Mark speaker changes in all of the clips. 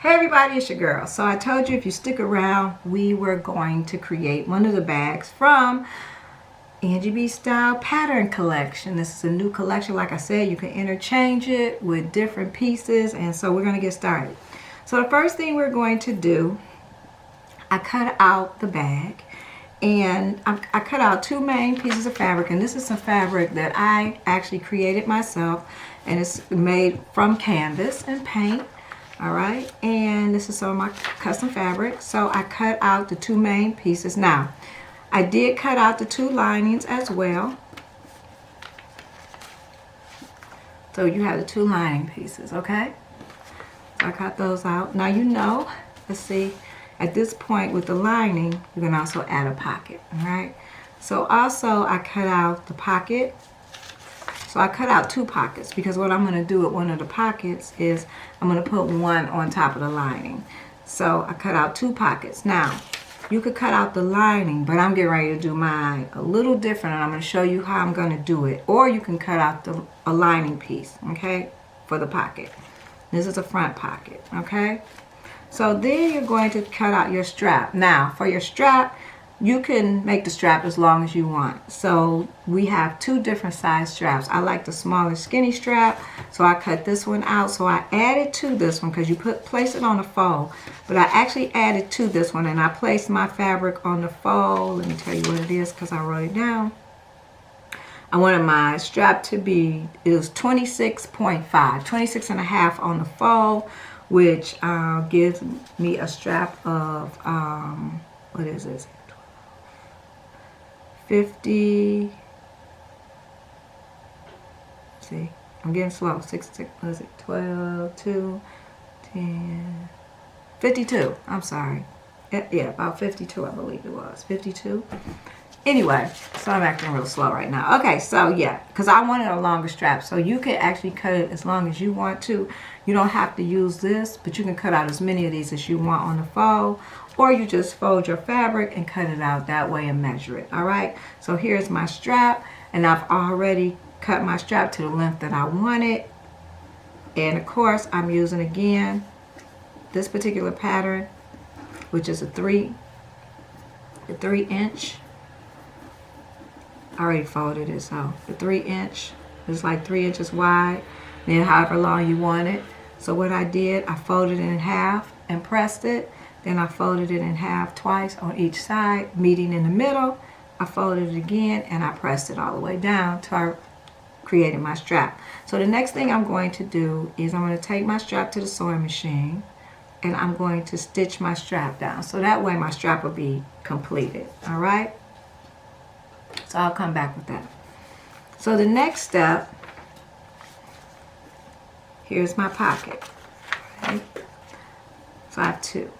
Speaker 1: Hey everybody, it's your girl. So I told you if you stick around, we were going to create one of the bags from Angie B Style Pattern Collection. This is a new collection. Like I said, you can interchange it with different pieces, and so we're going to get started. So the first thing we're going to do, I cut out the bag, and I cut out two main pieces of fabric, and this is some fabric that I actually created myself, and it's made from canvas and paint. All right, and this is some of my custom fabric. So I cut out the two main pieces. Now, I did cut out the two linings as well. So you have the two lining pieces, okay? So I cut those out. Now you know, let's see, at this point with the lining, you can also add a pocket, all right? So also I cut out the pocket. So I cut out two pockets because what I'm going to do with one of the pockets is I'm going to put one on top of the lining. So I cut out two pockets. Now, you could cut out the lining, but I'm getting ready to do mine a little different, and I'm going to show you how I'm going to do it. Or you can cut out a lining piece, okay, for the pocket. This is a front pocket, okay? So then you're going to cut out your strap. Now, for your strap, you can make the strap as long as you want. So we have two different size straps. I like the smaller skinny strap, so I cut this one out. So I added to this one because you place it on the fold, but I actually added to this one, and I placed my fabric on the fold. Let me tell you what it is because I wrote it down. I wanted my strap to be, it was 26.5, 26 and a half on the fold, which gives me a strap of, what is this? 50, see, I'm getting slow, 6, what is it, 12, 2, 10, 52, I'm sorry, yeah, about 52, I believe it was, 52, anyway, so I'm acting real slow right now. Okay, so yeah, because I wanted a longer strap, so you can actually cut it as long as you want to. You don't have to use this, but you can cut out as many of these as you want on the fold, or you just fold your fabric and cut it out that way and measure it. All right, so here's my strap, and I've already cut my strap to the length that I wanted. And of course, I'm using again this particular pattern, which is a 3-inch. I already folded it, so the 3-inch is like 3 inches wide, then however long you want it. So what I did, I folded it in half and pressed it. Then I folded it in half twice on each side, meeting in the middle. I folded it again, and I pressed it all the way down till I created my strap. So the next thing I'm going to do is I'm going to take my strap to the sewing machine, and I'm going to stitch my strap down. So that way my strap will be completed, all right? So I'll come back with that. So the next step, here's my pocket. Okay. So I have two.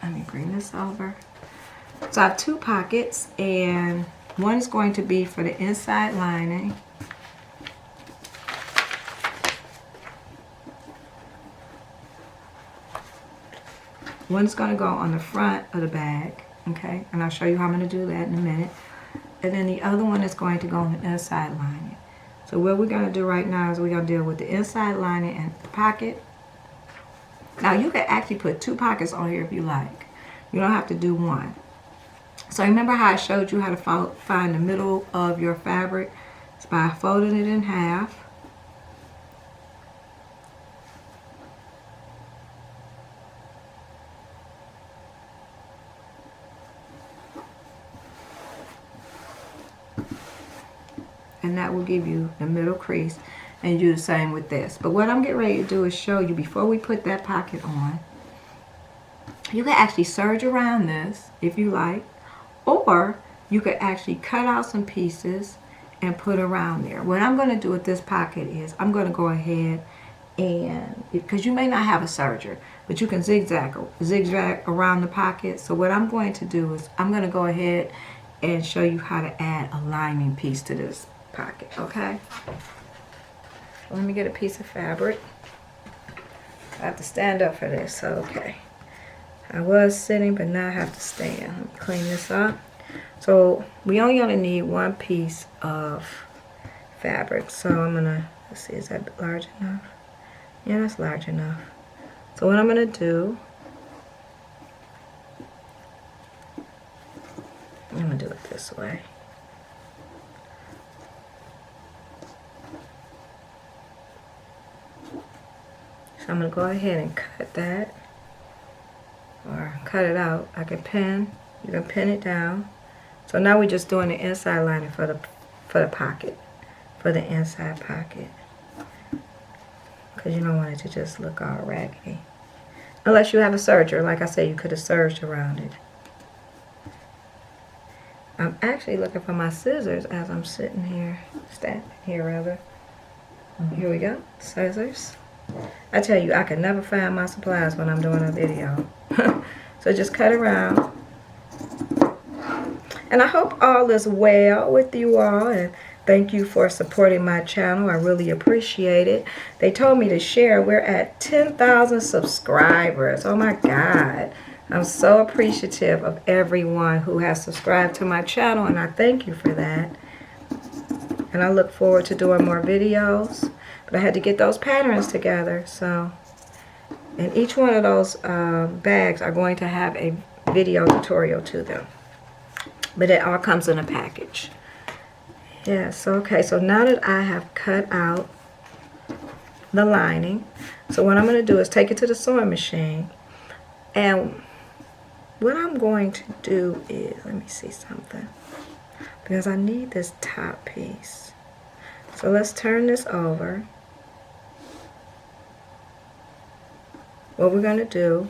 Speaker 1: Let me bring this over. So I have two pockets, and one is going to be for the inside lining. One's going to go on the front of the bag, okay? And I'll show you how I'm going to do that in a minute. And then the other one is going to go on the inside lining. So what we're going to do right now is we're going to deal with the inside lining and the pocket. Now you can actually put two pockets on here if you like. You don't have to do one. So remember how I showed you how to find the middle of your fabric? It's by folding it in half. And that will give you the middle crease, and do the same with this. But what I'm getting ready to do is show you, before we put that pocket on, you can actually serge around this if you like, or you could actually cut out some pieces and put around there. What I'm going to do with this pocket is I'm going to go ahead and, because you may not have a serger, but you can zigzag around the pocket. So what I'm going to do is I'm going to go ahead and show you how to add a lining piece to this pocket, okay? Let me get a piece of fabric. I have to stand up for this, so okay. I was sitting, but now I have to stand. Let me clean this up. So we only gonna need one piece of fabric. So I'm gonna, let's see, is that large enough? Yeah, that's large enough. So what I'm going to do, I'm going to do it this way. So I'm going to go ahead and cut that, or cut it out. I can pin, you can pin it down. So now we're just doing the inside lining for the pocket, for the inside pocket. Because you don't want it to just look all raggedy. Unless you have a serger. Like I said, you could have serged around it. I'm actually looking for my scissors as I'm sitting here, standing here rather. Here we go, scissors. I tell you, I can never find my supplies when I'm doing a video. So just cut around. And I hope all is well with you all, and thank you for supporting my channel. I really appreciate it. They told me to share. We're at 10,000 subscribers. Oh my God. I'm so appreciative of everyone who has subscribed to my channel, and I thank you for that. And I look forward to doing more videos. But I had to get those patterns together. So, and each one of those bags are going to have a video tutorial to them. But it all comes in a package. Yes, okay, so now that I have cut out the lining, so what I'm going to do is take it to the sewing machine. And what I'm going to do is, let me see something. Because I need this top piece. So let's turn this over. What we're going to do,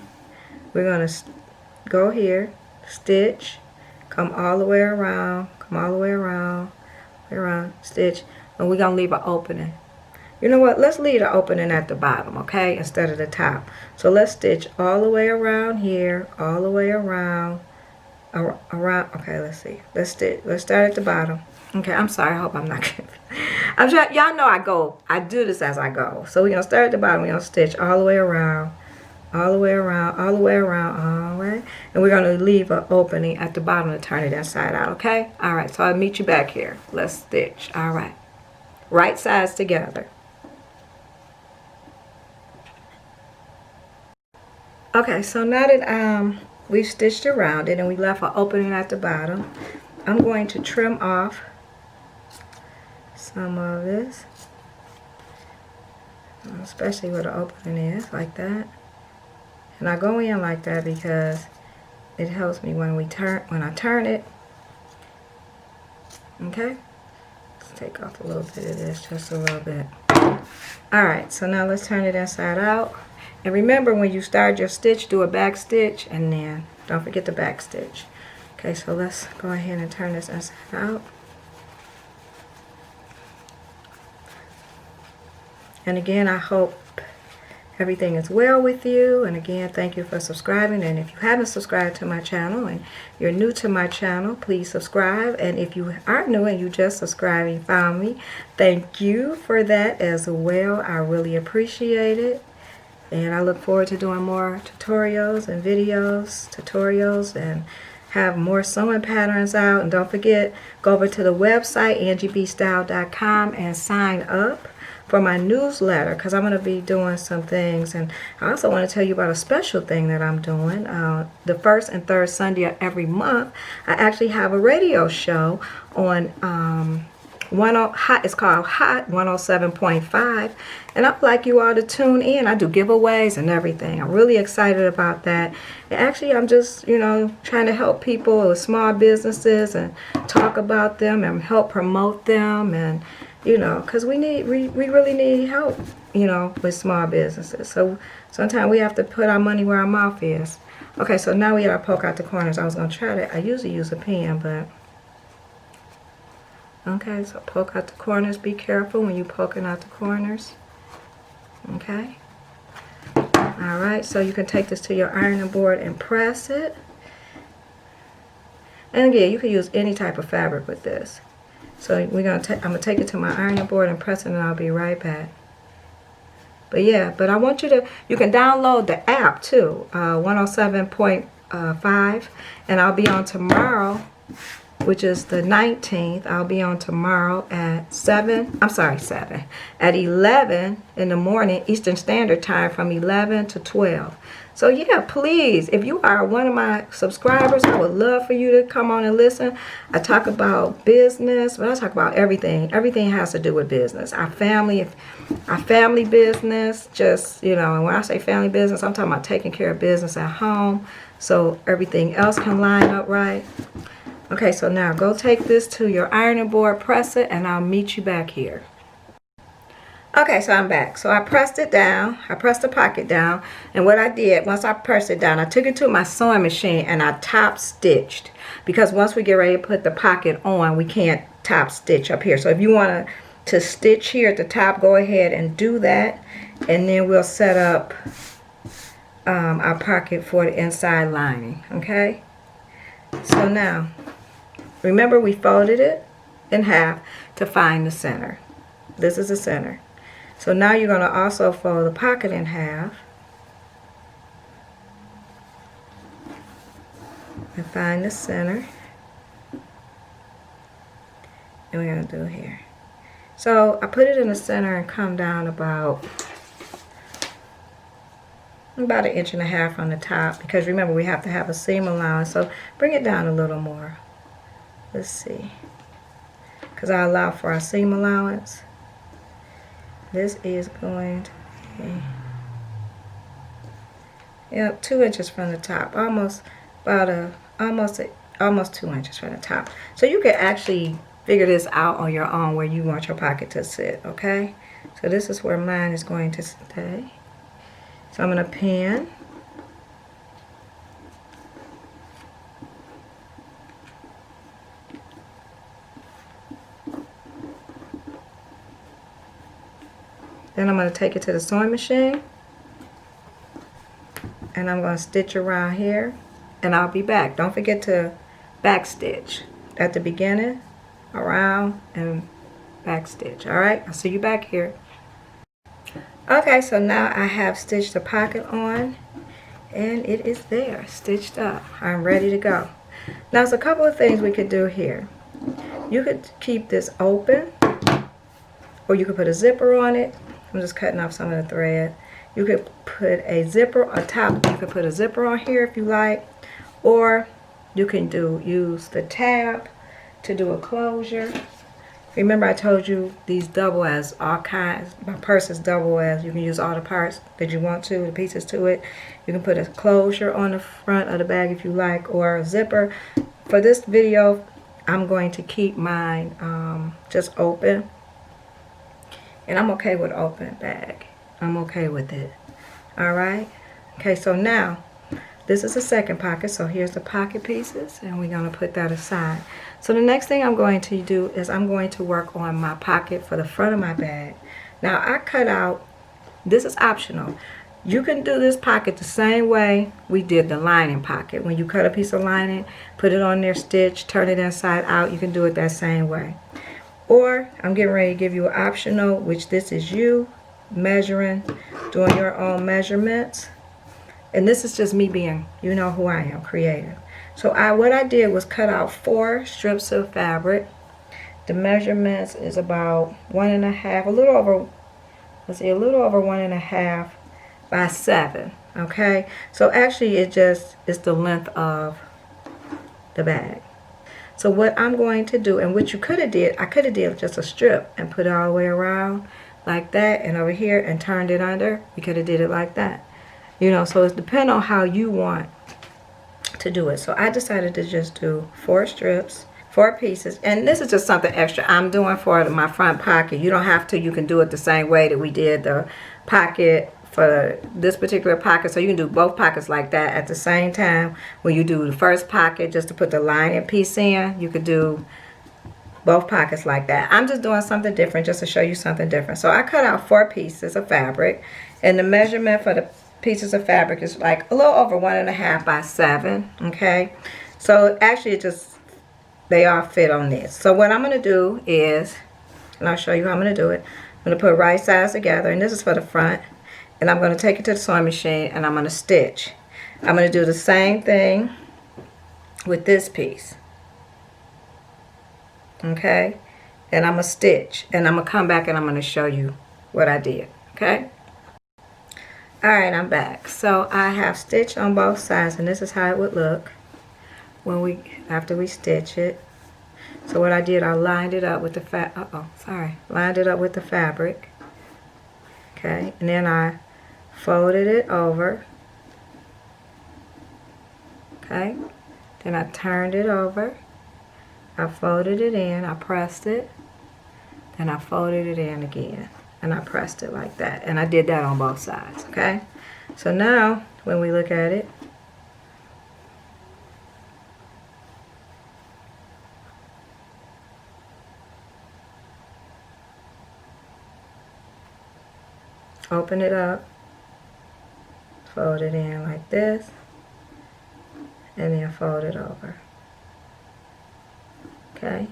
Speaker 1: we're going to go here, stitch, come all the way around, come all the way around, stitch, and we're going to leave an opening. You know what? Let's leave the opening at the bottom, okay, instead of the top. So let's stitch all the way around here, all the way around, okay, let's see. Let's stitch. Let's start at the bottom. Okay, I'm sorry. I hope I'm not confused. Y'all know I do this as I go. So we're going to start at the bottom. We're going to stitch all the way around, all the way around, all the way around, all the way. And we're going to leave an opening at the bottom to turn it inside out, okay? All right, so I'll meet you back here. Let's stitch. All right. Right sides together. Okay, so now that we've stitched around it and we left an opening at the bottom, I'm going to trim off some of this, especially where the opening is, like that. And I go in like that because it helps me when I turn it. Okay, let's take off a little bit of this, just a little bit. All right, so now let's turn it inside out. And remember, when you start your stitch, do a back stitch, and then don't forget the back stitch. Okay, so let's go ahead and turn this inside out. And again, I hope everything is well with you. And again, thank you for subscribing. And if you haven't subscribed to my channel and you're new to my channel, please subscribe. And if you aren't new and you just subscribed and found me, thank you for that as well. I really appreciate it. And I look forward to doing more tutorials and videos, and have more sewing patterns out. And don't forget, go over to the website, angiebstyle.com, and sign up for my newsletter, because I'm going to be doing some things. And I also want to tell you about a special thing that I'm doing. The first and third Sunday of every month, I actually have a radio show on it's called Hot 107.5, and I'd like you all to tune in. I do giveaways and everything. I'm really excited about that. And actually, I'm just, trying to help people with small businesses and talk about them and help promote them, and because we really need help, with small businesses. So sometimes we have to put our money where our mouth is. Okay, so now we gotta poke out the corners. I was gonna try to. I usually use a pen, but. Okay, so poke out the corners. Be careful when you're poking out the corners. Okay. Alright, so you can take this to your ironing board and press it. And again, you can use any type of fabric with this. So I'm gonna take it to my ironing board and press it, and I'll be right back. But yeah, I want you can download the app too, 107.5, and I'll be on tomorrow which is the 19th. I'll be on tomorrow at 7, at 11 in the morning, Eastern Standard Time, from 11 to 12. So yeah, please, if you are one of my subscribers, I would love for you to come on and listen. I talk about business, but I talk about everything. Everything has to do with business. Our family business, just, you know, and when I say family business, I'm talking about taking care of business at home so everything else can line up right. Okay, so now go take this to your ironing board, press it, and I'll meet you back here. Okay, so I'm back. So I pressed it down. I pressed the pocket down. And what I did, once I pressed it down, I took it to my sewing machine and I top stitched. Because once we get ready to put the pocket on, we can't top stitch up here. So if you want to stitch here at the top, go ahead and do that. And then we'll set up our pocket for the inside lining. Okay? So now, remember we folded it in half to find the center. This is the center. So now you're going to also fold the pocket in half and find the center. And we're going to do here. So I put it in the center and come down about 1.5 inches on the top, because remember we have to have a seam allowance. So bring it down a little more. Let's see. Because I allow for our seam allowance. This is going to be, yep, 2 inches from the top, almost 2 inches from the top. So you can actually figure this out on your own where you want your pocket to sit. Okay, so this is where mine is going to stay. So I'm going to pin. Then I'm going to take it to the sewing machine and I'm going to stitch around here, and I'll be back. Don't forget to back stitch at the beginning, around, and back stitch. Alright, I'll see you back here. Okay, so now I have stitched the pocket on and it is there, stitched up. I'm ready to go. Now there's a couple of things we could do here. You could keep this open, or you could put a zipper on it. I'm just cutting off some of the thread. You could put a zipper on top. You could put a zipper on here if you like, or you can use the tab to do a closure. Remember I told you these double as all kinds. My purse is double as. You can use all the parts that you want to, the pieces to it. You can put a closure on the front of the bag if you like, or a zipper. For this video, I'm going to keep mine just open. And I'm okay with open bag. I'm okay with it. Alright? Okay, so now, this is the second pocket. So here's the pocket pieces, and we're going to put that aside. So the next thing I'm going to do is I'm going to work on my pocket for the front of my bag. Now I cut out, this is optional. You can do this pocket the same way we did the lining pocket. When you cut a piece of lining, put it on there, stitch, turn it inside out. You can do it that same way. Or I'm getting ready to give you an optional, which this is you measuring, doing your own measurements. And this is just me being, you know who I am, creative. So what I did was cut out 4 strips of fabric. The measurements is about 1.5, a little over 1.5 by 7. Okay, so actually it just is the length of the bag. So what I'm going to do, and what you could have did, I could have did just a strip and put it all the way around like that, and over here and turned it under. We could have did it like that. You know, so it depends on how you want to do it. So I decided to just do 4 strips, 4 pieces, and this is just something extra I'm doing for my front pocket. You don't have to. You can do it the same way that we did the pocket for this particular pocket. So you can do both pockets like that at the same time. When you do the first pocket, just to put the lining piece in, you could do both pockets like that. I'm just doing something different just to show you something different. So I cut out 4 pieces of fabric, and the measurement for the pieces of fabric is like a little over 1.5 by 7. Okay, so actually they all fit on this. So what I'm going to do is, and I'll show you how I'm going to do it. I'm going to put right sides together, and this is for the front, and I'm going to take it to the sewing machine and I'm going to stitch. I'm going to do the same thing with this piece. okay? And I'm going to stitch, and I'm going to come back and I'm going to show you what I did, okay? Alright, I'm back. So I have stitched on both sides, and this is how it would look when after we stitch it. So what I did, I lined it up with the lined it up with the fabric, okay? And then I folded it over, okay? Then I turned it over, I folded it in, I pressed it, then I folded it in again, and I pressed it like that. And I did that on both sides, okay? So now, when we look at it, open it up, fold it in like this, and then fold it over, okay?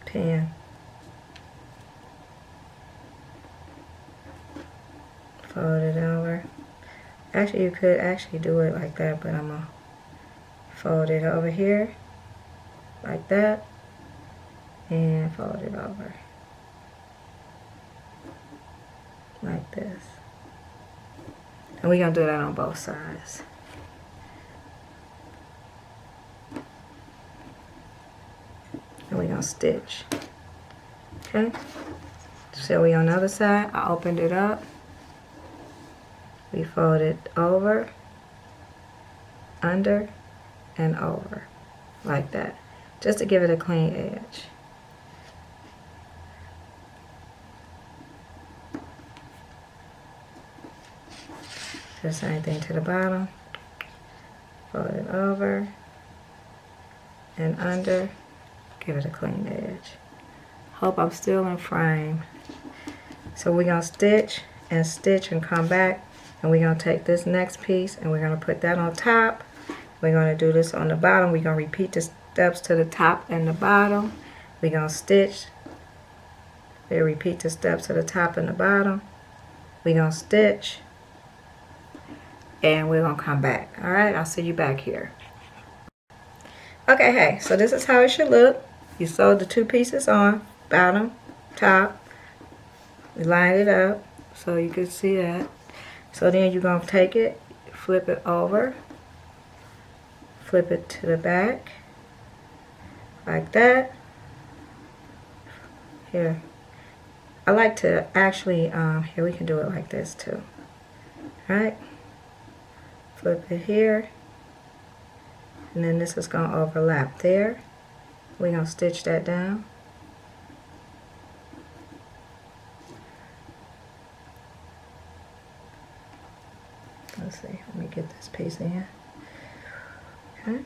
Speaker 1: Pin, fold it over. Actually, you could actually do it like that, but I'm gonna fold it over here like that and fold it over like this. And we're gonna do that on both sides. And we're gonna stitch. Okay? So we on the other side, I opened it up. We fold it over, under, and over. Like that. Just to give it a clean edge. Do the same thing to the bottom. Fold it over and under. Give it a clean edge. Hope I'm still in frame. So we're going to stitch and come back. And we're going to take this next piece and we're going to put that on top. We're going to do this on the bottom. We're going to repeat the steps to the top and the bottom. We're going to stitch. We repeat the steps to the top and the bottom. We're going to stitch. And we're going to come back. Alright, I'll see you back here. Okay, hey, so this is how it should look. You sewed the two pieces on, bottom, top. We lined it up so you can see that. So then you're going to take it, flip it over, flip it to the back, like that. Here. I like to actually, here we can do it like this too. Alright. Flip it here. And then this is going to overlap there. We're going to stitch that down. Let's see, let me get this piece in. Okay.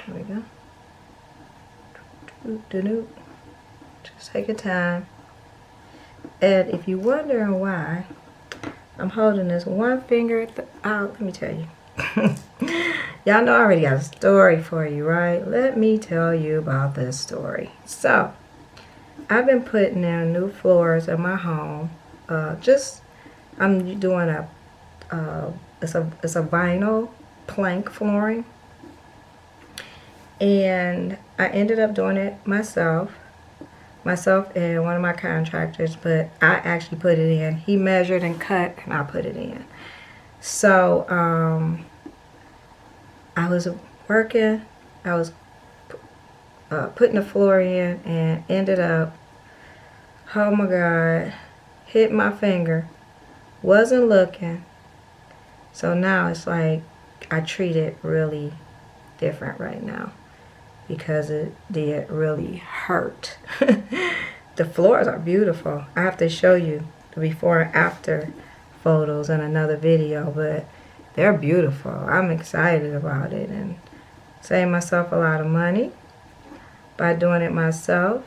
Speaker 1: There we go. Just take your time. And if you're wondering why I'm holding this one finger at the out, let me tell you. Y'all know I already got a story for you, right? Let me tell you about this story. So, I've been putting in new floors in my home. I'm doing it's a vinyl plank flooring. And I ended up doing it myself and one of my contractors, but I actually put it in. He measured and cut and I put it in. So, I was working, I was putting the floor in and ended up, oh my God, hit my finger, wasn't looking. So now it's like I treat it really different right now because it did really hurt. The floors are beautiful. I have to show you the before and after photos in another video, but they're beautiful. I'm excited about it and save myself a lot of money by doing it myself.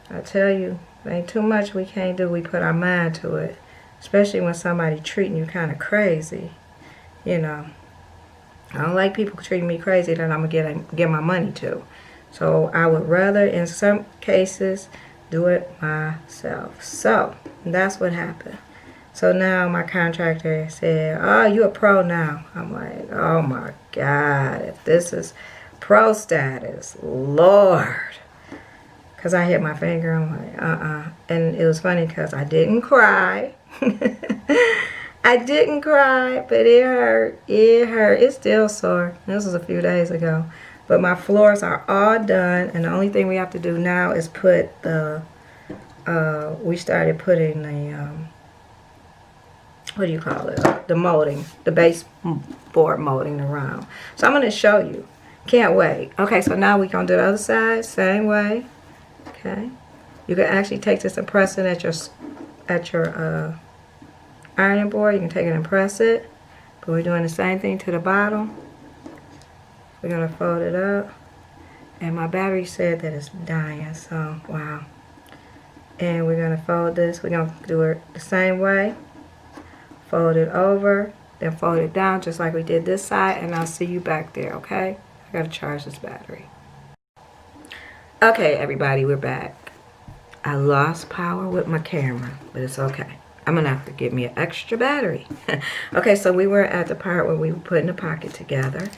Speaker 1: I tell you, there ain't too much we can't do. We put our mind to it, especially when somebody treating you kind of crazy. You know, I don't like people treating me crazy that I'm gonna get my money to. So I would rather, in some cases, do it myself. So that's what happened. So now my contractor said, oh, you a pro now. I'm like, oh my God, if this is pro status, Lord. Because I hit my finger, I'm like, And it was funny because I didn't cry. I didn't cry, but it hurt. It hurt. It's still sore. This was a few days ago. But my floors are all done, and the only thing we have to do now is put the, we started putting the, what do you call it? The molding, the baseboard molding around. So I'm going to show you. Can't wait. Okay, so now we're going to do the other side, same way. Okay. You can actually take this and press it at your ironing board. You can take it and press it. But we're doing the same thing to the bottom. We're going to fold it up. And my battery said that it's dying, so wow. And we're going to fold this. We're going to do it the same way. Fold it over, then fold it down just like we did this side, and I'll see you back there, okay? I gotta charge this battery. Okay, everybody, we're back. I lost power with my camera, but it's okay. I'm gonna have to get me an extra battery. Okay, so we were at the part where we were putting the pocket together,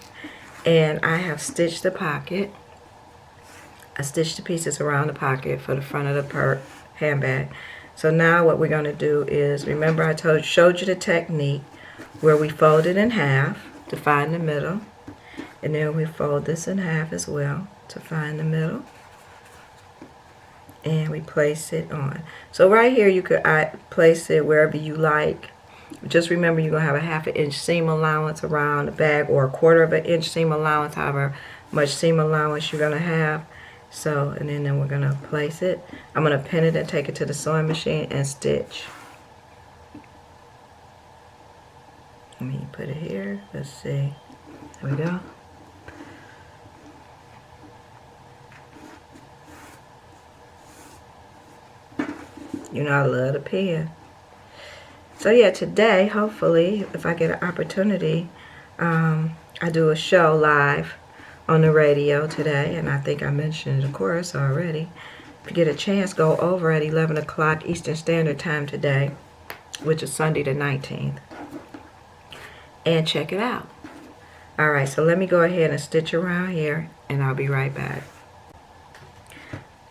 Speaker 1: and I have stitched the pocket. I stitched the pieces around the pocket for the front of the handbag. So now what we're going to do is, remember I showed you the technique where we fold it in half to find the middle. And then we fold this in half as well to find the middle. And we place it on. So right here you could place it wherever you like. Just remember you're going to have a 1/2 inch seam allowance around the bag, or a 1/4 inch seam allowance, however much seam allowance you're going to have. So, and then we're going to place it. I'm going to pin it and take it to the sewing machine and stitch. Let me put it here. Let's see. There we go. You know I love the pen. So yeah, today, hopefully, if I get an opportunity, I do a show live on the radio today, and I think I mentioned, of course, already. If you get a chance, go over at 11 o'clock Eastern Standard Time today, which is Sunday the 19th, and check it out. All right, so let me go ahead and stitch around here, and I'll be right back.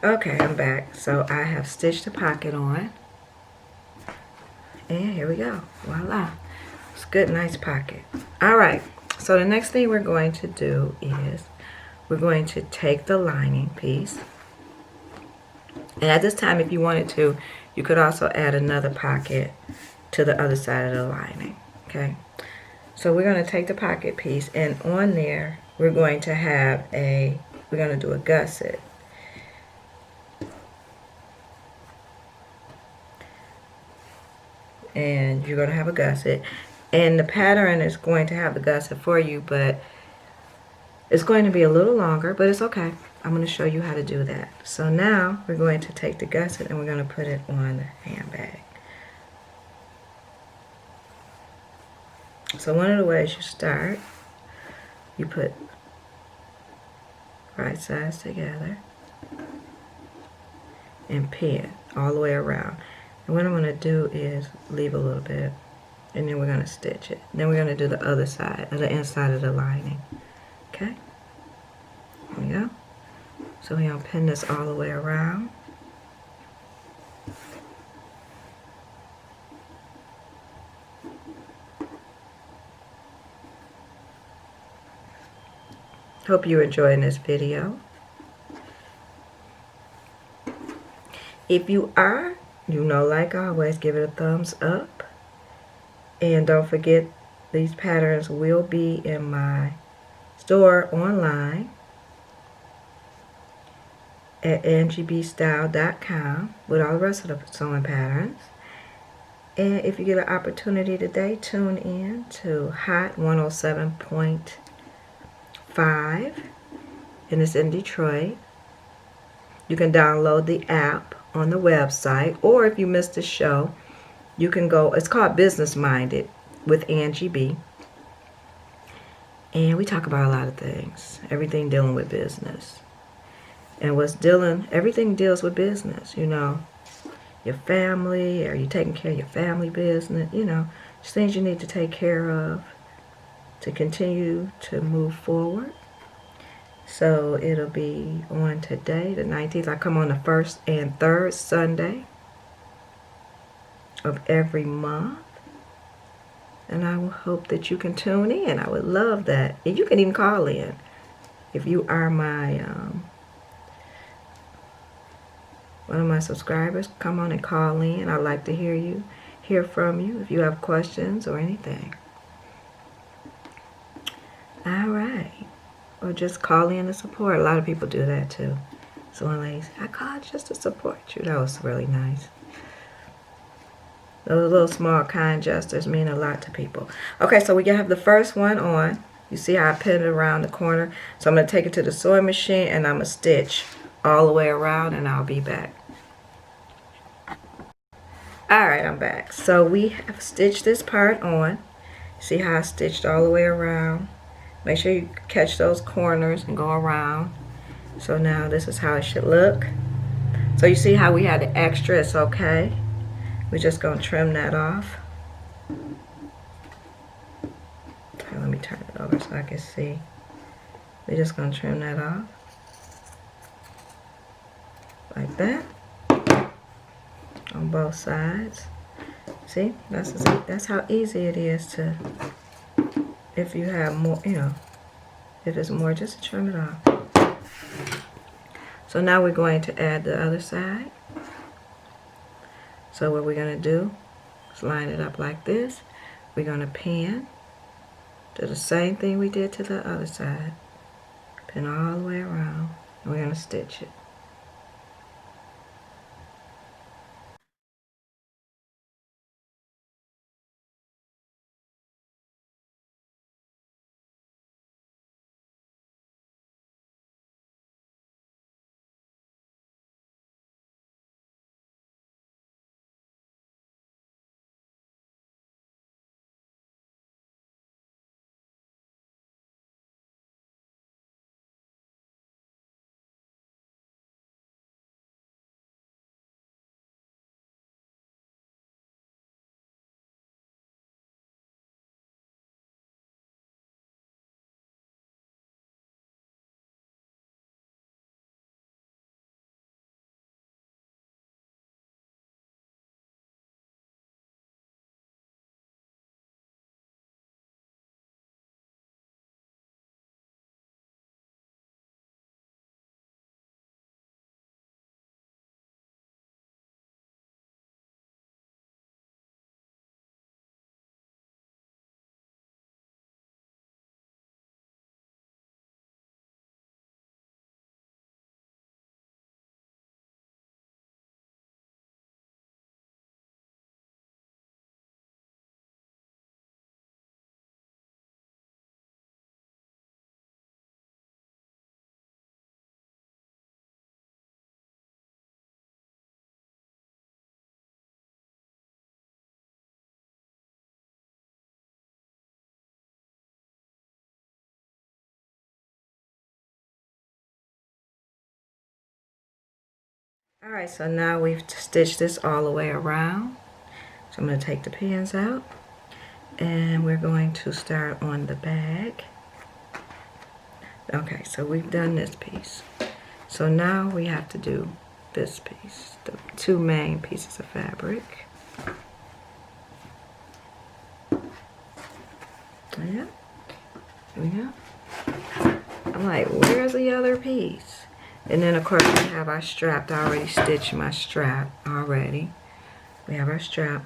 Speaker 1: Okay, I'm back. So I have stitched the pocket on, and here we go. Voila. It's a good, nice pocket. All right. So the next thing we're going to do is we're going to take the lining piece. And at this time, if you wanted to, you could also add another pocket to the other side of the lining. Okay. So we're going to take the pocket piece, and on there, we're going to have we're going to do a gusset. And you're going to have a gusset. And the pattern is going to have the gusset for you, but it's going to be a little longer, but it's okay. I'm going to show you how to do that. So now we're going to take the gusset and we're going to put it on the handbag. So one of the ways you start, you put right sides together and pin all the way around. And what I'm going to do is leave a little bit, and then we're going to stitch it. Then we're going to do the other side, or the inside of the lining. Okay? There we go. So we're going to pin this all the way around. Hope you're enjoying this video. If you are, you know, like always, give it a thumbs up. And don't forget, these patterns will be in my store online at angiebstyle.com with all the rest of the sewing patterns. And if you get an opportunity today, tune in to Hot 107.5, and it's in Detroit. You can download the app on the website, or if you missed the show, you can go, it's called Business Minded with Angie B. And we talk about a lot of things, everything dealing with business. And everything deals with business, you know. your family, or you're taking care of your family business, you know, just things you need to take care of to continue to move forward. So it'll be on today, the 19th. I come on the first and third Sunday of every month. And I will hope that you can tune in. I would love that. And you can even call in. If you are my one of my subscribers, come on and call in. I'd like to hear from you if you have questions or anything. All right. Or just call in to support. A lot of people do that too. So one lady said, I called just to support you. That was really nice. Those little small kind gestures mean a lot to people. Okay, so we have the first one on. You see how I pinned it around the corner? So I'm going to take it to the sewing machine and I'm going to stitch all the way around and I'll be back. Alright, I'm back. So we have stitched this part on. See how I stitched all the way around? Make sure you catch those corners and go around. So now this is how it should look. So you see how we had the extra, it's okay. We're just going to trim that off. Okay, let me turn it over so I can see. We're just going to trim that off. Like that. On both sides. See, that's how easy it is to, if you have more, you know, if it's more, just trim it off. So now we're going to add the other side. So what we're going to do is line it up like this. We're going to pin, do the same thing we did to the other side. Pin all the way around, and we're going to stitch it. Alright, so now we've stitched this all the way around. So I'm going to take the pins out and we're going to start on the bag. Okay, so we've done this piece. So now we have to do this piece, the two main pieces of fabric. Yeah, here we go. I'm like, where's the other piece? And then of course we have our strap. I already stitched my strap already. We have our strap.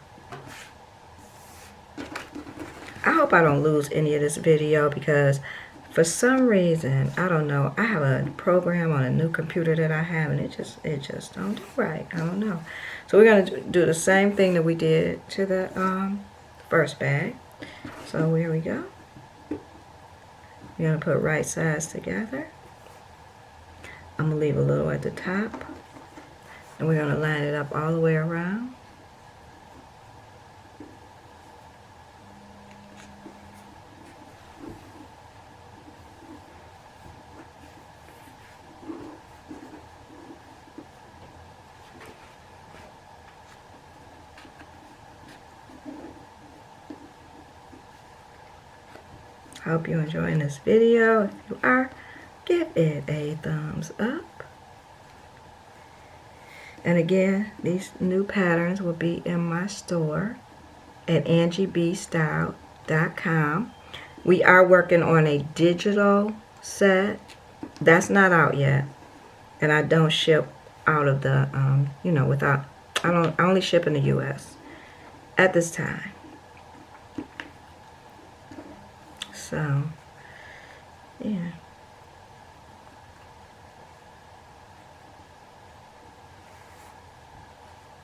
Speaker 1: I hope I don't lose any of this video because for some reason, I don't know, I have a program on a new computer that I have and it just don't do right. I don't know. So we're going to do the same thing that we did to the first bag. So here we go. We're going to put right sides together. I'm going to leave a little at the top. And we're going to line it up all the way around. I hope you're enjoying this video. If you are, give it a thumbs up. And again, these new patterns will be in my store at angiebstyle.com. We are working on a digital set. That's not out yet. And I don't ship out of the, you know, I only ship in the U.S. at this time. So, yeah.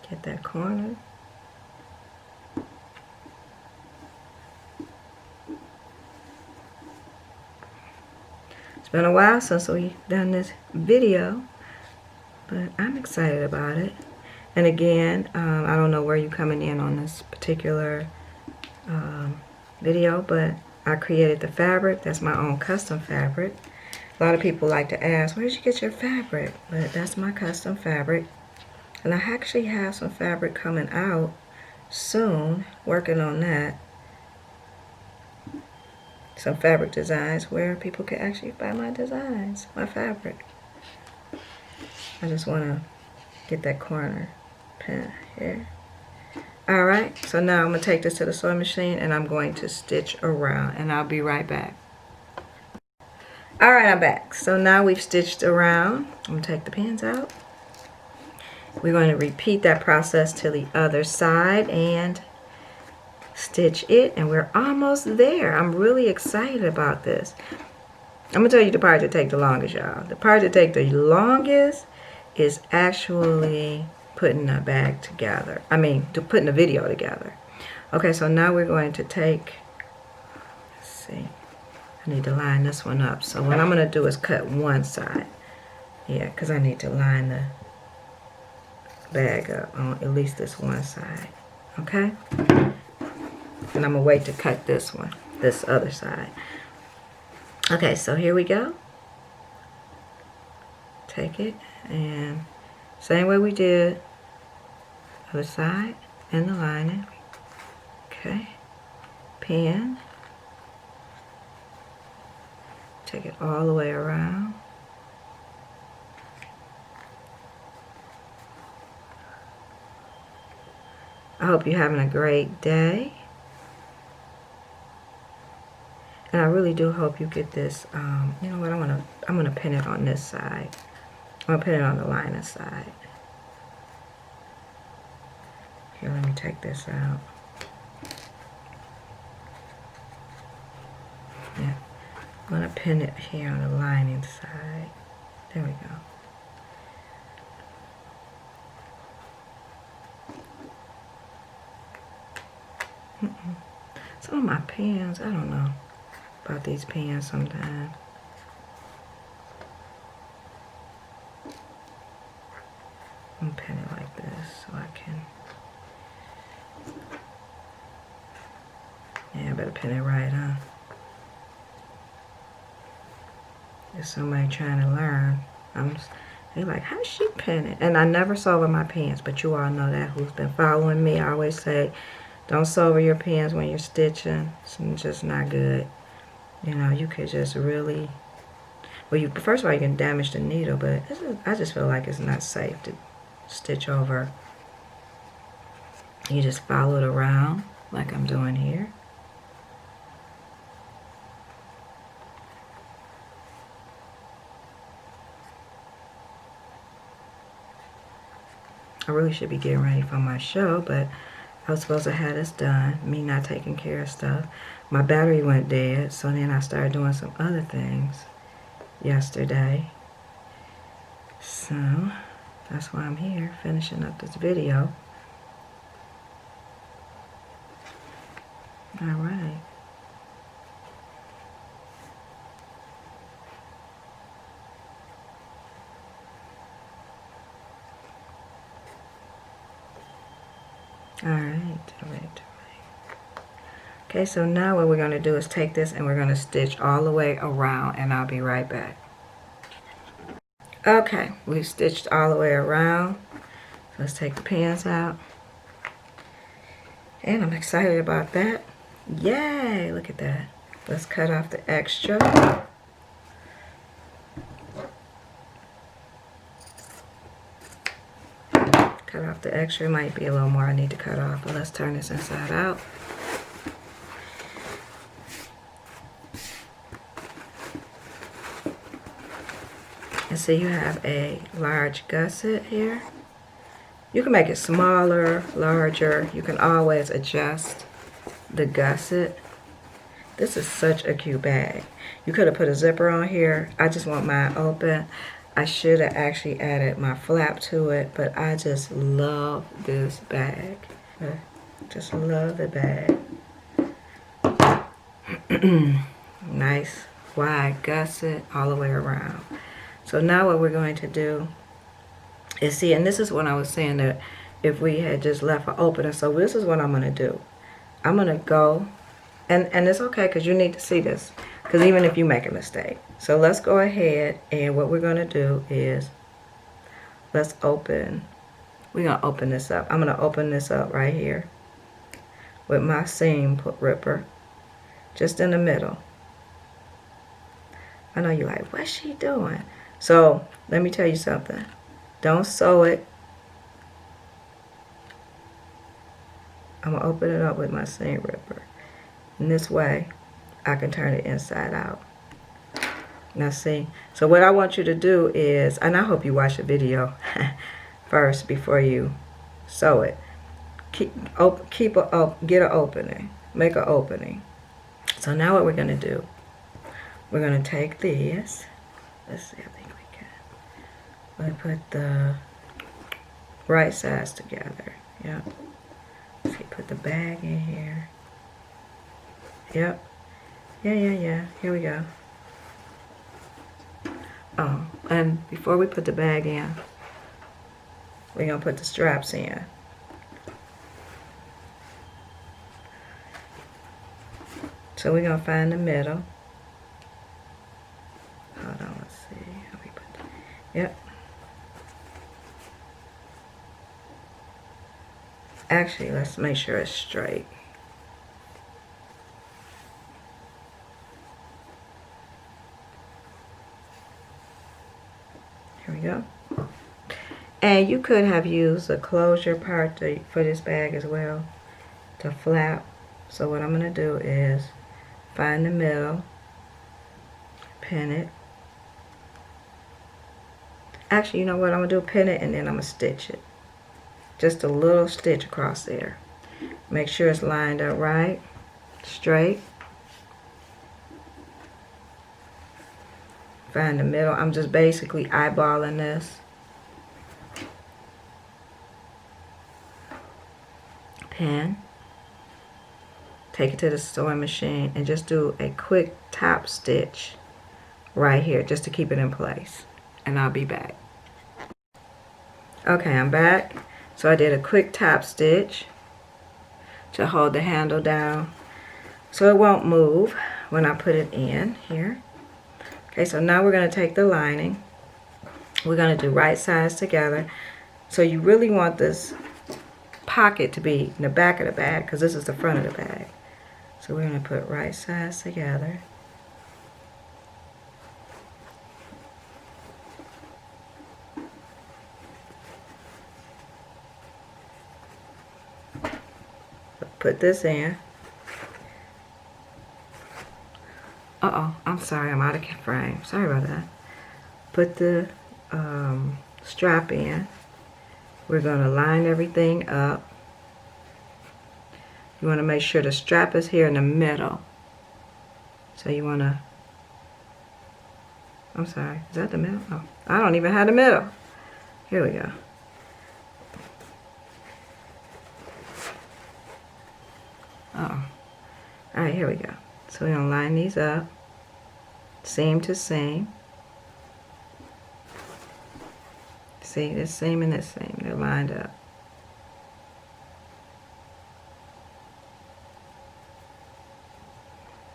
Speaker 1: Get that corner. It's been a while since we've done this video, but I'm excited about it. And again, I don't know where you're coming in on this particular video, but I created the fabric. That's my own custom fabric. A lot of people like to ask, where did you get your fabric? But that's my custom fabric. And I actually have some fabric coming out soon, working on that. Some fabric designs where people can actually buy my designs, my fabric. I just want to get that corner pin here. Alright, so now I'm going to take this to the sewing machine and I'm going to stitch around, and I'll be right back. Alright, I'm back. So now we've stitched around. I'm going to take the pins out. We're going to repeat that process to the other side and stitch it, and we're almost there. I'm really excited about this. I'm going to tell you the part that take the longest, y'all. The part that take the longest is actually putting the bag together. Putting the video together. Okay, so now we're going to take, let's see, I need to line this one up. So what I'm going to do is cut one side. Yeah, because I need to line the bag up on at least this one side. Okay? And I'm going to wait to cut this one, this other side. Okay, so here we go. Take it and same way we did other side and the lining. Okay, pin. Take it all the way around. I hope you're having a great day. And I really do hope you get this, you know what, I'm gonna pin it on this side. I'm gonna pin it on the lining side. Here, let me take this out. Yeah, I'm gonna pin it here on the lining side. There we go. Some of my pins, I don't know about these pins sometimes. I'm gonna pin it like this so I can. Yeah, I better pin it right, huh? There's somebody trying to learn. They're like, how's she pin it? And I never sew over my pins, but you all know that who's been following me. I always say, don't sew over your pins when you're stitching. It's just not good. You know, you could just really, well, first of all, you can damage the needle, but I just feel like it's not safe to stitch over. You just follow it around like I'm doing here. I really should be getting ready for my show, but I was supposed to have this done, me not taking care of stuff. My battery went dead, so then I started doing some other things yesterday. So that's why I'm here, finishing up this video. All right. All right. Okay, so now what we're going to do is take this and we're going to stitch all the way around, and I'll be right back. Okay, we've stitched all the way around. Let's take the pins out. And I'm excited about that. Yay, look at that. Let's cut off the extra. Cut off the extra. It might be a little more I need to cut off, but let's turn this inside out. And so you have a large gusset here. You can make it smaller, larger. You can always adjust the gusset. This is such a cute bag. You could have put a zipper on here. I just want mine open. I should have actually added my flap to it, but I just love this bag. Just love the bag. Nice wide gusset all the way around. So now what we're going to do is see, and this is what I was saying, that if we had just left an opening. So this is what I'm going to do. I'm going to go, and it's okay because you need to see this, because even if you make a mistake. So let's go ahead, and what we're going to do is we're going to open this up. I'm going to open this up right here with my seam ripper just in the middle. I know you're like, what's she doing? So let me tell you something. Don't sew it. I'm going to open it up with my seam ripper. And this way, I can turn it inside out. Now see, so what I want you to do is, and I hope you watch the video first before you sew it. Get an opening. Make an opening. So now what we're going to do, we're going to take this. Let's see, I think we can. We'll put the right sides together. Yep. See, put the bag in here. Yep. Yeah. Here we go. Oh, and before we put the bag in, we're going to put the straps in. So we're going to find the middle. Hold on, let's see. How we put that. Yep. Actually, let's make sure it's straight. Here we go. And you could have used a closure part for this bag as well, to flap. So what I'm going to do is find the middle, pin it. Actually, you know what I'm going to do? Pin it, and then I'm going to stitch it. Just a little stitch across there. Make sure it's lined up right, straight. Find the middle. I'm just basically eyeballing this. Pin. Take it to the sewing machine and just do a quick top stitch right here just to keep it in place. And I'll be back. Okay, I'm back. So I did a quick top stitch to hold the handle down so it won't move when I put it in here. Okay, so now we're going to take the lining. We're going to do right sides together. So you really want this pocket to be in the back of the bag because this is the front of the bag. So we're going to put right sides together. Put this in. Uh-oh, I'm sorry, I'm out of frame. Sorry about that. Put the strap in. We're going to line everything up. You want to make sure the strap is here in the middle. So you want to, I'm sorry, is that the middle? Oh, I don't even have the middle. Here we go. Oh, all right, here we go. So we're going to line these up, seam to seam. See, this seam and this seam, they're lined up.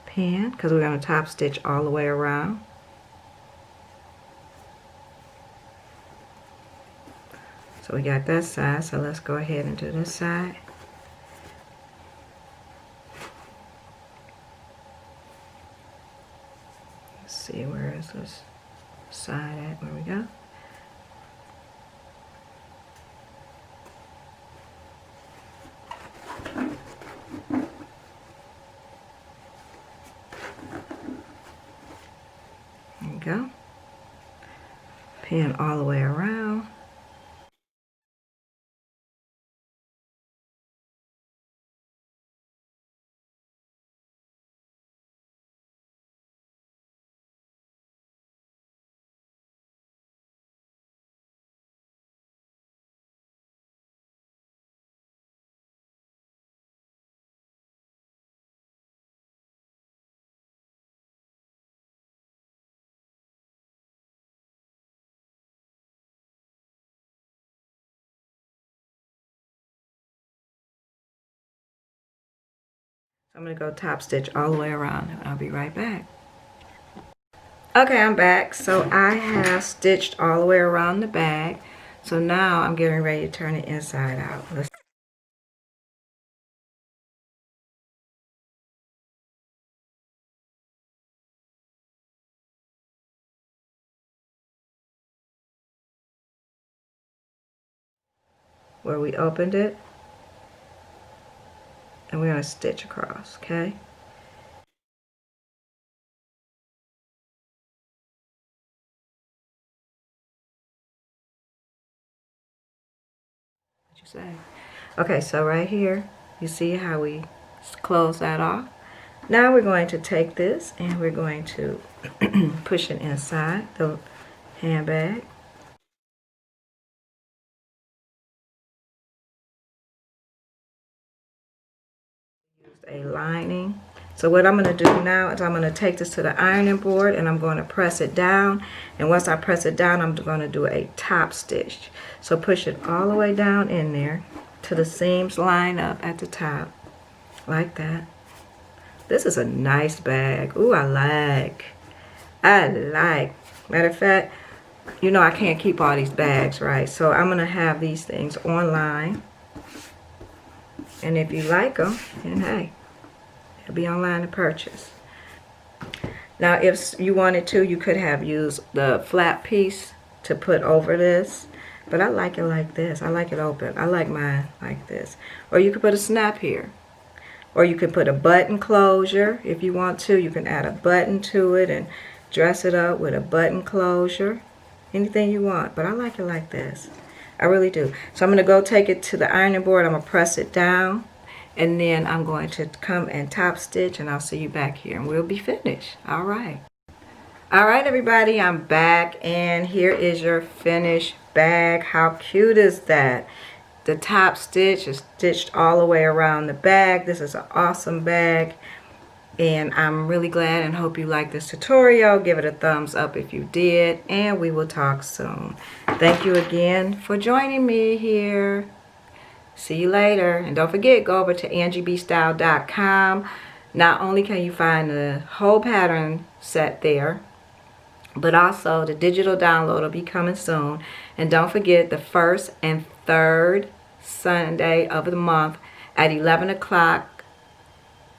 Speaker 1: Pin, because we're going to top stitch all the way around. So we got that side, so let's go ahead and do this side. see, where is this side at? Where we go. There you go. Pin all the way around. So I'm going to go top stitch all the way around and I'll be right back. Okay, I'm back. So I have stitched all the way around the bag. So now I'm getting ready to turn it inside out. Where we opened it, and we're going to stitch across, okay? What you say? Okay, so right here, you see how we close that off? Now we're going to take this and we're going to push it inside the handbag. Use a lining. So what I'm going to do now is I'm going to take this to the ironing board and I'm going to press it down. And once I press it down, I'm going to do a top stitch. So push it all the way down in there till the seams line up at the top, like that. This is a nice bag. Ooh, I like. Matter of fact, you know I can't keep all these bags, right? So I'm going to have these things online. And if you like them, then hey, they'll be online to purchase. Now, if you wanted to, you could have used the flat piece to put over this. But I like it like this. I like it open. I like mine like this. Or you could put a snap here. Or you can put a button closure if you want to. You can add a button to it and dress it up with a button closure. Anything you want. But I like it like this. I really do. So I'm going to go take it to the ironing board. I'm going to press it down. And then I'm going to come and top stitch. And I'll see you back here. And we'll be finished. All right. All right, everybody. I'm back. And here is your finished bag. How cute is that? The top stitch is stitched all the way around the bag. This is an awesome bag. And I'm really glad and hope you like this tutorial. Give it a thumbs up if you did. And we will talk soon. Thank you again for joining me here. See you later. And don't forget, go over to angiebstyle.com. Not only can you find the whole pattern set there, but also the digital download will be coming soon. And don't forget, the first and third Sunday of the month at 11 o'clock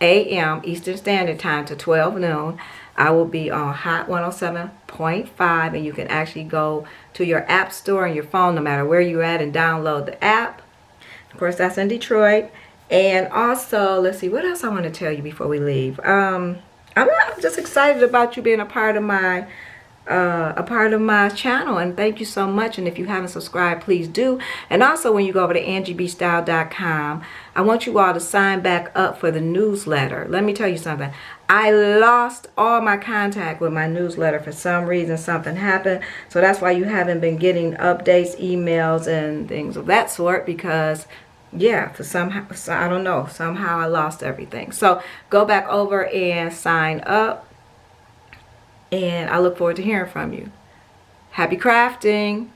Speaker 1: a.m. Eastern Standard Time to 12 noon, I will be on Hot 107.5, and you can actually go to your app store on your phone, no matter where you're at, and download the app. Of course, that's in Detroit. And also, let's see, what else I want to tell you before we leave. I'm just excited about you being a part of my channel, and thank you so much. And if you haven't subscribed, please do. And also, when you go over to angiebstyle.com, I want you all to sign back up for the newsletter. Let me tell you something. I lost all my contact with my newsletter for some reason. Something happened, so that's why you haven't been getting updates, emails, and things of that sort, because yeah, for somehow, I don't know, somehow I lost everything. So go back over and sign up. And I look forward to hearing from you. Happy crafting!